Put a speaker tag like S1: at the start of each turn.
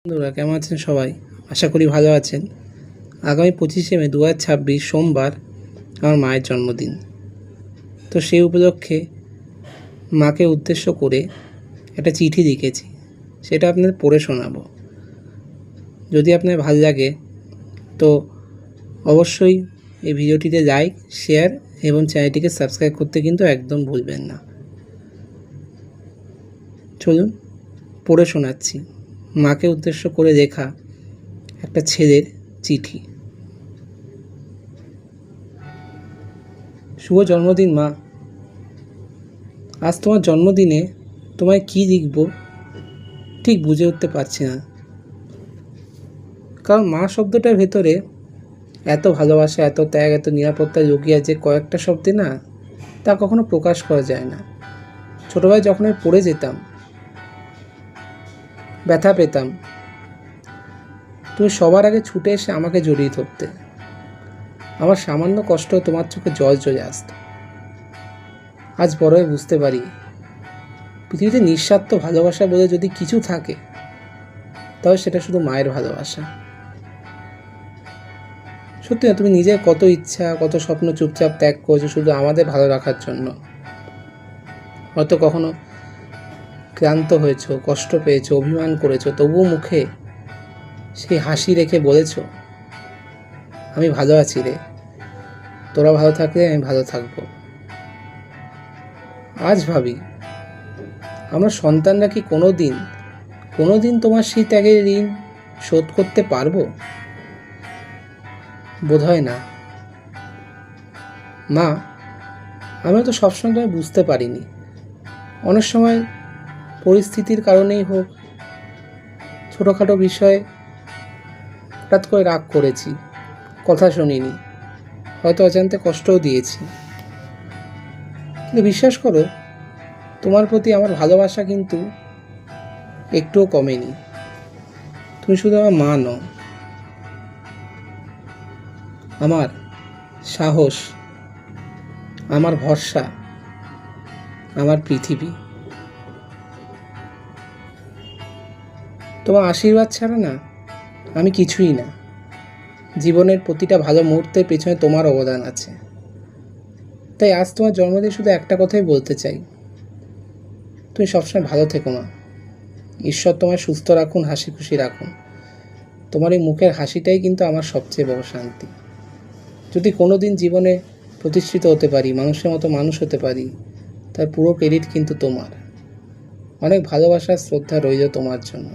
S1: বন্ধুরা কেমন আছেন সবাই? আশা করি ভালো আছেন। আগামী 25শে মে 2026 সোমবার আমার মায়ের জন্মদিন। তো সেই উপলক্ষে মাকে উদ্দেশ্য করে একটা চিঠি লিখেছি, সেটা আপনাদের পড়ে শোনাবো। যদি আপনার ভালো লাগে তো অবশ্যই এই ভিডিওটিতে লাইক, শেয়ার এবং চ্যানেলটিকে সাবস্ক্রাইব করতে কিন্তু একদম ভুলবেন না। চলুন পড়ে শোনাচ্ছি মাকে উদ্দেশ্য করে লেখা একটা ছেলের চিঠি। শুভ জন্মদিন মা। আজ তোমার জন্মদিনে তোমায় কী লিখব ঠিক বুঝে উঠতে পারছি না, কারণ মা শব্দটার ভেতরে এত ভালোবাসা, এত ত্যাগ, এত নিরাপত্তা লুকিয়ে আছে কয়েকটা শব্দে না, তা কখনো প্রকাশ করা যায় না। ছোটোবেলায় যখন আমি পড়ে যেতাম, ব্যথা পেতাম, তুমি সবার আগে ছুটে এসে আমাকে জড়িয়ে ধরতে। আমার সামান্য কষ্ট তোমার চোখে জল চলে আসত। আজ বড় হয়ে বুঝতে পারি, পৃথিবীতে নিঃস্বার্থ ভালোবাসা বলে যদি কিছু থাকে তবে সেটা শুধু মায়ের ভালোবাসা। সত্যি না, তুমি নিজের কত ইচ্ছা, কত স্বপ্ন চুপচাপ ত্যাগ করেছো শুধু আমাদের ভালো রাখার জন্য। হয়তো কখনো ক্লান্ত হয়েছো, কষ্ট পেয়েছো, অভিমান করেছো, তবুও মুখে সেই হাসি রেখে বলেছো, আমি ভালো আছি রে, তোরা ভালো থাকলে আমি ভালো থাকবো। আজ ভাবি, আমরা সন্তানরা কি কোনো দিন তোমার সেই ত্যাগের ঋণ শোধ করতে পারবো? বোধহয় না। মা, আমরা তো সবসময় বুঝতে পারিনি। অনেক সময় পরিস্থিতির কারণেই হোক, ছোটোখাটো বিষয়ে হঠাৎ করে রাগ করেছি, কথা শুনিনি, হয়তো অজান্তে কষ্টও দিয়েছি। কিন্তু বিশ্বাস করো, তোমার প্রতি আমার ভালোবাসা কিন্তু একটুও কমেনি। তুমি শুধু আমার মা নও, আমার সাহস, আমার ভরসা, আমার পৃথিবী। তোমার আশীর্বাদ ছাড়া না আমি কিছুই না। জীবনের প্রতিটা ভালো মুহূর্তের পেছনে তোমার অবদান আছে। তাই আজ তোমার জন্মদিন শুধু একটা কথাই বলতে চাই, তুমি সবসময় ভালো থেকো মা। ঈশ্বর তোমায় সুস্থ রাখুন, হাসি খুশি রাখুন। তোমার এই মুখের হাসিটাই কিন্তু আমার সবচেয়ে বড় শান্তি। যদি কোনো দিন জীবনে প্রতিষ্ঠিত হতে পারি, মানুষের মতো মানুষ হতে পারি, তার পুরো ক্রেডিট কিন্তু তোমার। অনেক ভালোবাসা, শ্রদ্ধা রইল তোমার জন্য।